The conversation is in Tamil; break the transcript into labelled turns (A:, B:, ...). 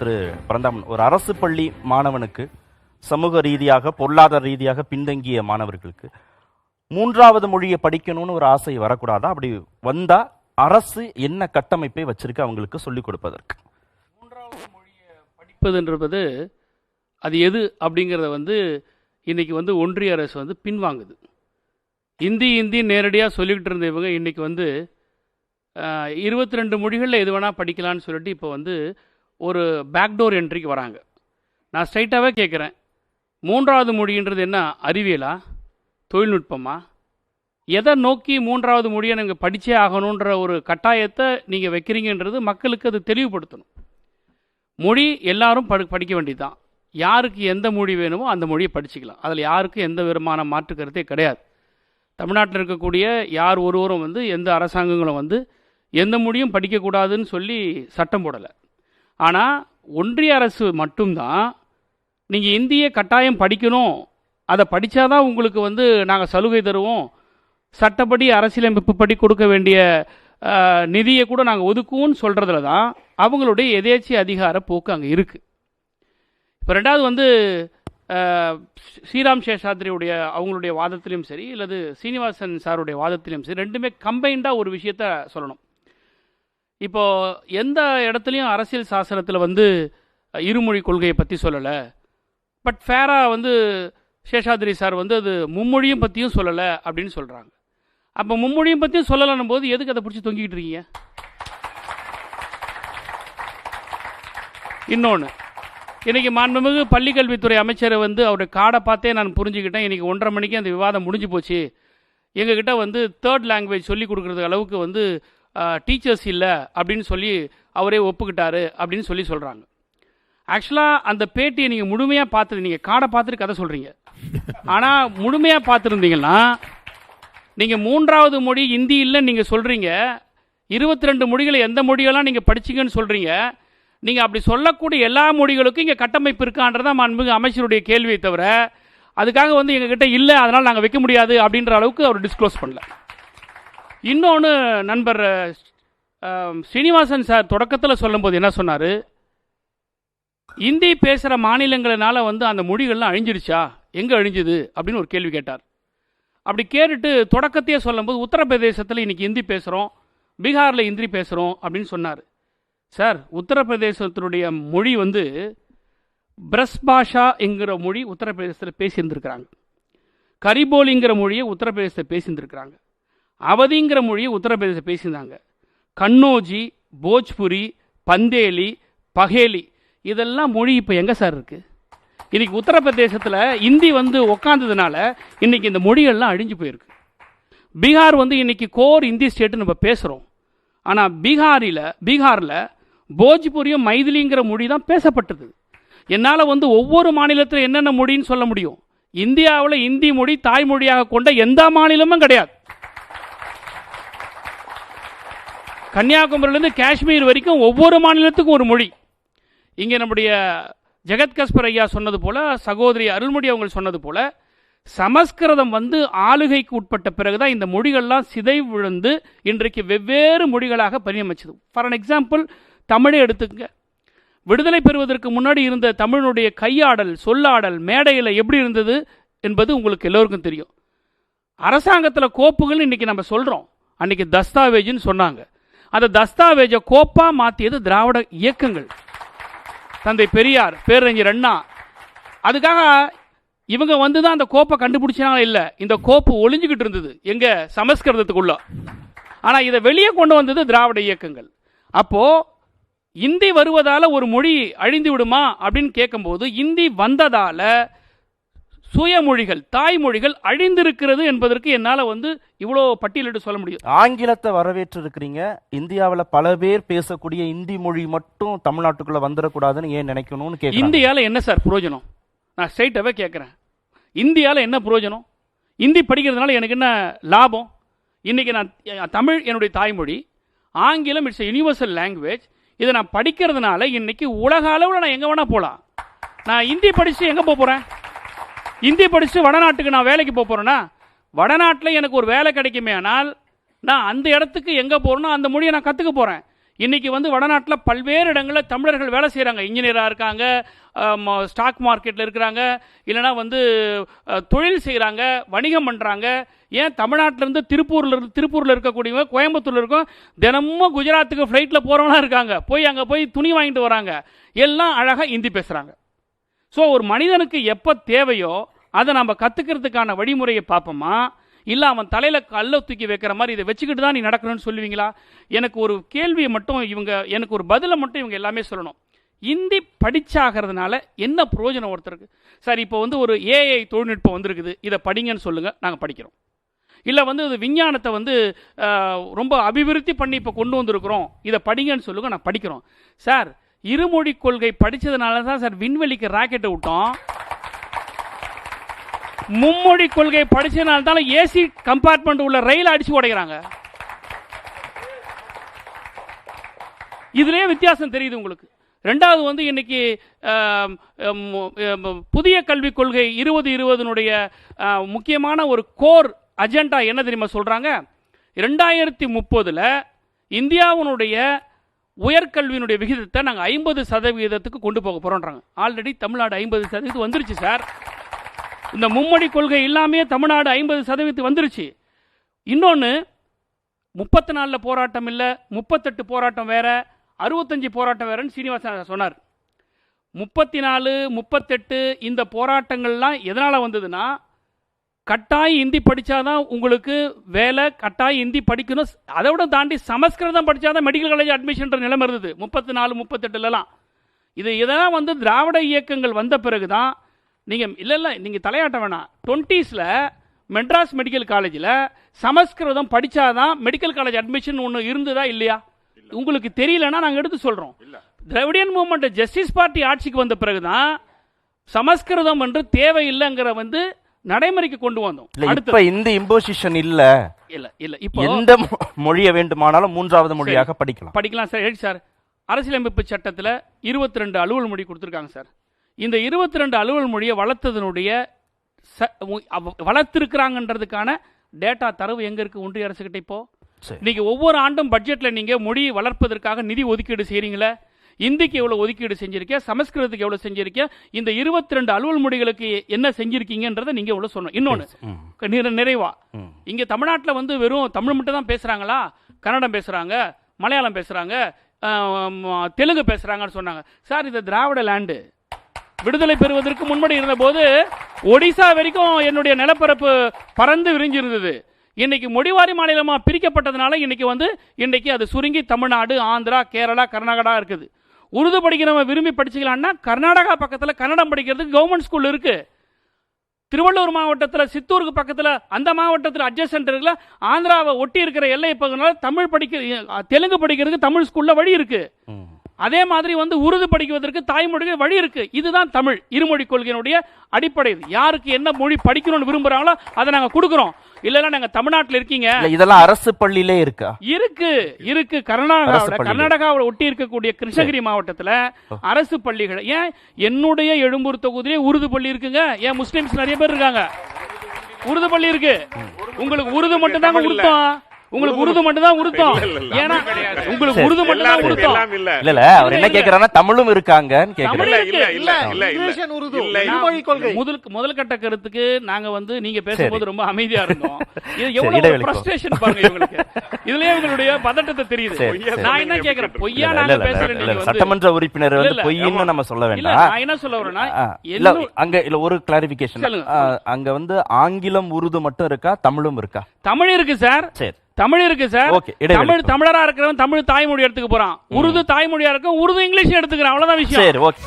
A: திரு பரந்தாமன், ஒரு அரசு பள்ளி மாணவனுக்கு, சமூக ரீதியாக பொருளாதார ரீதியாக பின்தங்கிய மாணவர்களுக்கு மூன்றாவது மொழியை படிக்கணும்னு ஒரு ஆசை வரக்கூடாதா? அப்படி வந்தா அரசு என்ன கட்டமைப்பை வச்சிருக்கு அவங்களுக்கு சொல்லிக் கொடுப்பதற்கு?
B: மூன்றாவது மொழியை படிப்பதுன்றது அது எது அப்படிங்கிறத இன்னைக்கு ஒன்றிய அரசு பின்வாங்குது. இந்தி நேரடியாக சொல்லிக்கிட்டு இருந்த இவங்க இன்னைக்கு 22 மொழிகளில் எது வேணால் படிக்கலான்னு சொல்லிட்டு இப்போ ஒரு பேக்டோர் என்ட்ரிக்கு வராங்க. நான் ஸ்ட்ரைட்டாகவே கேட்குறேன், மூன்றாவது மொழின்றது என்ன? அறிவியலா, தொழில்நுட்பமா? எதை நோக்கி மூன்றாவது மொழியை நீங்கள் படித்தே ஆகணுன்ற ஒரு கட்டாயத்தை நீங்கள் வைக்கிறீங்கன்றது மக்களுக்கு அது தெளிவுபடுத்தணும். மொழி எல்லாரும் படிக்க வேண்டியது தான். யாருக்கு எந்த மொழி வேணுமோ அந்த மொழியை படிச்சுக்கலாம். அதில் யாருக்கும் எந்த விதமான மாற்று கருத்தே கிடையாது. தமிழ்நாட்டில் இருக்கக்கூடிய யார் ஒருவரும் எந்த அரசாங்கங்களும் எந்த மொழியும் படிக்கக்கூடாதுன்னு சொல்லி சட்டம் போடலை. ஆனால் ஒன்றிய அரசு மட்டும்தான் நீங்கள் இந்தியை கட்டாயம் படிக்கணும், அதை படித்தாதான் உங்களுக்கு நாங்கள் சலுகை தருவோம், சட்டப்படி அரசியலமைப்பு படி கொடுக்க வேண்டிய நிதியை கூட நாங்கள் ஒதுக்குவோம்னு சொல்கிறதுல தான் அவங்களுடைய எதேச்சி அதிகார போக்கு அங்கே இருக்குது. இப்போ ரெண்டாவது ஸ்ரீராம் சேஷாத்ரியுடைய அவங்களுடைய வாதத்திலையும் சரி, இல்லது சீனிவாசன் சாருடைய வாதத்திலையும் சரி, ரெண்டுமே கம்பைண்டாக ஒரு விஷயத்த சொல்லணும். இப்போது எந்த இடத்துலையும் அரசியல் சாசனத்தில் இருமொழி கொள்கையை பற்றி சொல்லலை. பட் ஃபேராக சேஷாத்ரி சார் அது மும்மொழியும் பற்றியும் சொல்லலை அப்படின்னு சொல்கிறாங்க. அப்போ மும்மொழியும் பற்றியும் சொல்லலைன்னும் போது எதுக்கு அதை பிடிச்சி தொங்கிக்கிட்டு இருக்கீங்க? இன்னொன்று, இன்றைக்கி மாண்புமிகு பள்ளிக்கல்வித்துறை அமைச்சரை அவருடைய கார்டை பார்த்தே நான் புரிஞ்சுக்கிட்டேன். இன்றைக்கி 1:30 மணிக்கு அந்த விவாதம் முடிஞ்சு போச்சு, எங்ககிட்ட தேர்ட் லாங்குவேஜ் சொல்லி கொடுக்குறது அளவுக்கு டீச்சர்ஸ் இல்லை அப்படின்னு சொல்லி அவரே ஒப்புக்கிட்டாரு அப்படின்னு சொல்கிறாங்க. ஆக்சுவலாக அந்த பேட்டியை நீங்கள் முழுமையாக பார்த்துட்டு, நீங்கள் கார்டை பார்த்துட்டு கதை சொல்கிறீங்க. ஆனால் முழுமையாக பார்த்துருந்தீங்கன்னா, நீங்கள் மூன்றாவது மொழி இந்தி இல்லைன்னு நீங்கள் சொல்கிறீங்க, 22 மொழிகளை எந்த மொழியெல்லாம் நீங்கள் படிச்சிங்கன்னு சொல்கிறீங்க. நீங்கள் அப்படி சொல்லக்கூடிய எல்லா மொழிகளுக்கும் இங்கே கட்டமைப்பு இருக்கான்றதான் மாண்புமிகு அமைச்சருடைய கேள்வியை தவிர, அதுக்காக எங்ககிட்ட இல்லை அதனால் நாங்கள் வைக்க முடியாது அப்படின்ற அளவுக்கு அவர் டிஸ்க்ளோஸ் பண்ணல. இன்னொன்று, நண்பர் ஸ்ரீனிவாசன் சார் தொடக்கத்தில் சொல்லும்போது என்ன சொன்னார்? இந்தி பேசுகிற மாநிலங்களினால அந்த மொழிகள்லாம் அழிஞ்சிருச்சா, எங்கே அழிஞ்சுது அப்படின்னு ஒரு கேள்வி கேட்டார். அப்படி கேட்டுட்டு தொடக்கத்தையே சொல்லும்போது உத்தரப்பிரதேசத்தில் இன்றைக்கி ஹிந்தி பேசுகிறோம், பீகாரில் ஹிந்தி பேசுகிறோம் அப்படின்னு சொன்னார். சார், உத்தரப்பிரதேசத்தினுடைய மொழி பிரஸ் பாஷா என்கிற மொழி உத்தரப்பிரதேசத்தில் பேசியிருந்துருக்கிறாங்க. கரிபோலிங்கிற மொழியை உத்தரப்பிரதேசத்தை பேசியிருந்துருக்கிறாங்க. அவதிங்கிற மொழியை உத்தரப்பிரதேசத்தை பேசியிருந்தாங்க. கன்னோஜி, போஜ்புரி, பந்தேலி, பகேலி இதெல்லாம் மொழி இப்போ எங்கே சார் இருக்குது? இன்றைக்கி உத்தரப்பிரதேசத்தில் இந்தி உக்காந்ததுனால இன்றைக்கி இந்த மொழிகள்லாம் அழிஞ்சு போயிருக்கு. பீகார் இன்றைக்கி கோர் இந்தி ஸ்டேட்டு நம்ம பேசுகிறோம். ஆனால் பீகாரில் போஜ்புரியும் மைதிலிங்கிற மொழி தான் பேசப்பட்டது. என்னால் ஒவ்வொரு மாநிலத்தில் என்னென்ன மொழின்னு சொல்ல முடியும். இந்தியாவில் இந்தி மொழி தாய்மொழியாக கொண்ட எந்த மாநிலமும் கிடையாது. கன்னியாகுமரியிலேருந்து காஷ்மீர் வரைக்கும் ஒவ்வொரு மாநிலத்துக்கும் ஒரு மொழி. இங்கே நம்முடைய ஜெகத் கஸ்பர் ஐயா சொன்னது போல், சகோதரி அருள்மொழி அவங்க சொன்னது போல், சமஸ்கிருதம் ஆளுகைக்கு உட்பட்ட பிறகுதான் இந்த மொழிகள்லாம் சிதைவிழுந்து இன்றைக்கு வெவ்வேறு மொழிகளாக பரிணமிச்சது. ஃபார் அன் எக்ஸாம்பிள், தமிழை எடுத்துங்க. விடுதலை பெறுவதற்கு முன்னாடி இருந்த தமிழனுடைய கையாடல், சொல்லாடல், மேடையில் எப்படி இருந்தது என்பது உங்களுக்கு எல்லோருக்கும் தெரியும். அரசாங்கத்தில் கோப்புகள் இன்றைக்கி நம்ம சொல்கிறோம், அன்றைக்கி தஸ்தாவேஜுன்னு சொன்னாங்க. அந்த தஸ்தாவேஜை கோப்பாக மாற்றியது திராவிட இயக்கங்கள், தந்தை பெரியார், பேரறிஞர் அண்ணா. அதுக்காக இவங்க தான் அந்த கோப்பை கண்டுபிடிச்சாங்க. இல்லை, இந்த கோப்பு ஒளிஞ்சுக்கிட்டு இருந்தது எங்க சமஸ்கிருதத்துக்குள்ள. ஆனால் இதை வெளியே கொண்டு வந்தது திராவிட இயக்கங்கள். அப்போது இந்தி வருவதால் ஒரு மொழி அழிந்து விடுமா அப்படின்னு கேட்கும்போது, இந்தி வந்ததால் சுயமொழிகள், தாய்மொழிகள் அழிந்திருக்கிறது என்பதற்கு என்னால் இவ்வளோ பட்டியலிட்டு சொல்ல முடியும்.
A: ஆங்கிலத்தை வரவேற்று இருக்கிறீங்க. இந்தியாவில் பல பேர் பேசக்கூடிய இந்தி மொழி மட்டும் தமிழ்நாட்டுக்குள்ளே வந்துடக்கூடாதுன்னு ஏன் நினைக்கணும்னு கேட்க.
B: இந்தியாவில் என்ன சார் பிரயோஜனம்? நான் ஸ்ட்ரைட்டாகவே கேட்குறேன், இந்தியாவில் என்ன பிரயோஜனம்? இந்தி படிக்கிறதுனால எனக்கு என்ன லாபம்? இன்றைக்கி நான் தமிழ் என்னுடைய தாய்மொழி, ஆங்கிலம் இட்ஸ் யூனிவர்சல் லாங்குவேஜ். இதை நான் படிக்கிறதுனால இன்றைக்கி உலக அளவில் நான் எங்கே வேணால் போகலாம். நான் இந்தி படித்து எங்கே போக போகிறேன்? இந்தி படித்து வடநாட்டுக்கு நான் வேலைக்கு போக போகிறேன்னா, வடநாட்டில் எனக்கு ஒரு வேலை கிடைக்குமே ஆனால் நான் அந்த இடத்துக்கு எங்கே போகிறேனோ அந்த மொழியை நான் கற்றுக்க போகிறேன். இன்னைக்கு வந்து வடநாட்டில் பல்வேறு இடங்களில் தமிழர்கள் வேலை செய்கிறாங்க. இன்ஜினியராக இருக்காங்க, ஸ்டாக் மார்க்கெட்டில் இருக்கிறாங்க, இல்லைனா வந்து தொழில் செய்கிறாங்க, வணிகம் பண்ணுறாங்க. ஏன் தமிழ்நாட்டிலேருந்து திருப்பூரில் இருக்கக்கூடியவங்க கோயம்புத்தூரில் இருக்கும், தினமும் குஜராத்துக்கு ஃப்ளைட்டில் போகிறவங்களாம் இருக்காங்க. போய் அங்கே போய் துணி வாங்கிட்டு வராங்க. எல்லாம் அழகாக ஹிந்தி பேசுகிறாங்க. ஸோ ஒரு மனிதனுக்கு எப்போ தேவையோ அதை நம்ம கற்றுக்கிறதுக்கான வழிமுறையை பார்ப்போமா, இல்லை அவன் தலையில் கல்லை தூக்கி வைக்கிற மாதிரி இதை வச்சுக்கிட்டு தான் நீ நடக்கணும்னு சொல்லுவீங்களா? எனக்கு ஒரு கேள்வியை மட்டும் எனக்கு ஒரு பதிலை மட்டும் இவங்க எல்லாமே சொல்லணும். ஹிந்தி படிச்சாகிறதுனால என்ன பிரயோஜனம் ஒருத்தருக்கு? சார் இப்போ வந்து ஒரு ஏஐ தொழில்நுட்பம் வந்திருக்குது, இதை படிங்கன்னு சொல்லுங்கள், நாங்கள் படிக்கிறோம். இல்லை வந்து இது விஞ்ஞானத்தை வந்து ரொம்ப அபிவிருத்தி பண்ணி இப்போ கொண்டு வந்திருக்கிறோம், இதை படிங்கன்னு சொல்லுங்கள், நான் படிக்கிறோம். சார் இருமொழி கொள்கை படித்ததுனால தான் சார் விண்வெளிக்கு ராக்கெட்டை விட்டோம். மும்மொழி கொள்கை படிச்சதுனால தான் ஏசி கம்பார்ட்மெண்ட் உள்ள ரயில் அடிச்சு உடைக்கிறாங்க. இதுலயே வித்தியாசம் தெரியுது உங்களுக்கு. ரெண்டாவது வந்து இன்னைக்கு புதிய கல்விக் கொள்கை 2020 முக்கியமான ஒரு கோர் அஜெண்டா என்ன தெரியுமா சொல்றாங்க? 2030 இந்தியாவினுடைய உயர்கல்வியினுடைய விகிதத்தை நாங்கள் 50% கொண்டு போக போறோம்ன்றாங்க. ஆல்ரெடி தமிழ்நாடு 50% வந்துருச்சு சார். இந்த மும்மொழி கொள்கை இல்லாமே தமிழ்நாடு 50% வந்துருச்சு. இன்னொன்று 34 போராட்டம் இல்லை, 38 போராட்டம் வேற, 65 போராட்டம் வேறன்னு சீனிவாசன் சொன்னார். 34, 38 இந்த போராட்டங்கள்லாம் எதனால் வந்ததுன்னா, கட்டாயம் ஹிந்தி படித்தாதான் உங்களுக்கு வேலை, கட்டாயம் ஹிந்தி படிக்கணும், அதை விட தாண்டி சமஸ்கிருதம் படித்தாதான் மெடிக்கல் காலேஜ் அட்மிஷன்ற நிலைமை இருந்தது 34, 38லலாம். இதெல்லாம் வந்து திராவிட இயக்கங்கள் வந்த பிறகு தான் நீங்கள் இல்லை நீங்கள் தலையாட்ட வேணாம். 20s மெட்ராஸ் மெடிக்கல் காலேஜில் சமஸ்கிருதம் படித்தாதான் மெடிக்கல் காலேஜ் அட்மிஷன் ஒன்று இருந்ததா இல்லையா? உங்களுக்கு தெரியலன்னா நாங்கள் எடுத்து சொல்கிறோம். திராவிடியன் மூவ்மெண்ட் ஜஸ்டிஸ் பார்ட்டி ஆட்சிக்கு வந்த பிறகு தான் சமஸ்கிருதம் என்று தேவையில்லைங்கிற வந்து நடைமுறைக்கு கொண்டு வந்தோம்.
A: இப்ப இந்த இம்போசிஷன் இல்ல
B: இப்போ
A: எந்த மொழியை வேண்டுமானாலும் மூன்றாவது மொழியாக படிக்கலாம்
B: சார். சார் அரசியலமைப்பு சட்டத்தில் 22 அலுவல் மொழி கொடுத்துருக்காங்க சார். இந்த 22 அலுவல் மொழியை வளர்த்திருக்கிறாங்கன்றதுக்கான டேட்டா தரவு எங்க இருக்கு? ஒன்றிய அரசுகிட்ட. இப்போ இன்னைக்கு ஒவ்வொரு ஆண்டும் பட்ஜெட்ல நீங்க மொழி வளர்ப்பதற்காக நிதி ஒதுக்கீடு செய்றீங்களே, இந்திக்கு எவ்வளவு ஒதுக்கீடு செஞ்சிருக்கீங்க, சமஸ்கிருதத்துக்கு எவ்வளவு செஞ்சிருக்கீங்க, இந்த 22 அலுவல் மொழிகளுக்கு என்ன செஞ்சிருக்கீங்கன்றதை நீங்க எவ்வளவு சொல்லணும். இன்னொன்னு நிறைவா, இங்க தமிழ்நாட்டில் வந்து வெறும் தமிழ் மட்டும் தான் பேசுறாங்களா? கன்னடம் பேசுறாங்க, மலையாளம் பேசுறாங்க, தெலுங்கு பேசுறாங்கன்னு சொன்னாங்க. சார் இது திராவிட லேண்டு. விடுதலை பெறுவதற்கு முன்படி இருந்த போது ஒடிசா வரைக்கும் என்னுடைய நிலப்பரப்பு பறந்து விரிஞ்சிருந்தது. இன்னைக்கு மொழிவாரி மாநிலமா பிரிக்கப்பட்டதுனால இன்னைக்கு அது சுருங்கி தமிழ்நாடு, ஆந்திரா, கேரளா, கர்நாடகா இருக்குது. உருது படிக்கிறவங்க விரும்பி படிச்சுக்கலாம்னா கர்நாடகா பக்கத்தில் கன்னடம் படிக்கிறதுக்கு கவர்மெண்ட் ஸ்கூல் இருக்கு. திருவள்ளூர் மாவட்டத்தில் சித்தூருக்கு பக்கத்தில் அந்த மாவட்டத்தில் அட்ஜஸ்டன்ட் இருக்குல்ல, ஆந்திராவை ஒட்டி இருக்கிற எல்லை பகுதினால தெலுங்கு படிக்கிறதுக்கு தமிழ் ஸ்கூல்ல வழி இருக்கு. அதே மாதிரி வந்து உருது படிக்குவதற்கு தாய்மொழிக்கு வழி இருக்கு. இதுதான் தமிழ் இருமொழி கொள்கையினுடைய அடிப்படை. யாருக்கு என்ன மொழி படிக்கணும்னு விரும்புறாங்களோ அதை நாங்க கொடுக்கிறோம். இல்லைன்னா நாங்க தமிழ்நாட்டில் இருக்கீங்க,
A: இதெல்லாம் அரசு பள்ளியிலே இருக்கா?
B: இருக்கு. கர்நாடகாவில் ஒட்டி இருக்கக்கூடிய கிருஷ்ணகிரி மாவட்டத்தில் அரசு பள்ளிகள். ஏன் என்னுடைய எழும்பூர் தொகுதியிலே உருது பள்ளி இருக்குங்க. ஏன் முஸ்லிம்ஸ் நிறைய பேர் இருக்காங்க, உருது பள்ளி இருக்கு. உங்களுக்கு உருது மட்டும் தாங்க உருத்தம், உங்களுக்கு உருது மட்டும் தான் உருத்தம். ஏன்னா உங்களுக்கு உருது மட்டும் தான் உருத்தம்.
A: இல்ல அவர் என்ன கேக்குறாருன்னா தமிழும் இருக்காங்கன்னு கேக்குறாரு.
B: முதல் கட்ட கருத்துக்கு நாங்க வந்து நீங்க பேசும்போது ரொம்ப அமைதியா இருந்தோம். இது எவ்வளவு ஃப்ரஸ்ட்ரேஷன் பாருங்க இவங்களுக்கு. இதுலயே இவங்களுடைய பதட்டத்தை தெரியுது. நான் என்ன கேக்குறேன், பொய்யா நாங்க பேசுறேன்.
A: சட்டமன்ற உறுப்பினர் வந்து பொய்ன்னு நம்ம சொல்ல வேண்டாம்.
B: நான் என்ன சொல்ல வரேன்னா,
A: அங்க இல்ல ஒரு கிளாரிபிகேஷன், அங்க வந்து ஆங்கிலம் உருது மட்டும் இருக்கா, தமிழும் இருக்கா?
B: தமிழ் இருக்கு சார். சரி, தமிழ் இருக்கு சார். தமிழரா இருக்கிறவன் தமிழ் தாய்மொழி எடுத்துக்க போறான், உருது தாய்மொழியா இருக்க உருது இங்கிலீஷ் எடுத்துக்கிறான், அவ்வளவுதான் விஷயம்.
A: சரி, ஓகே.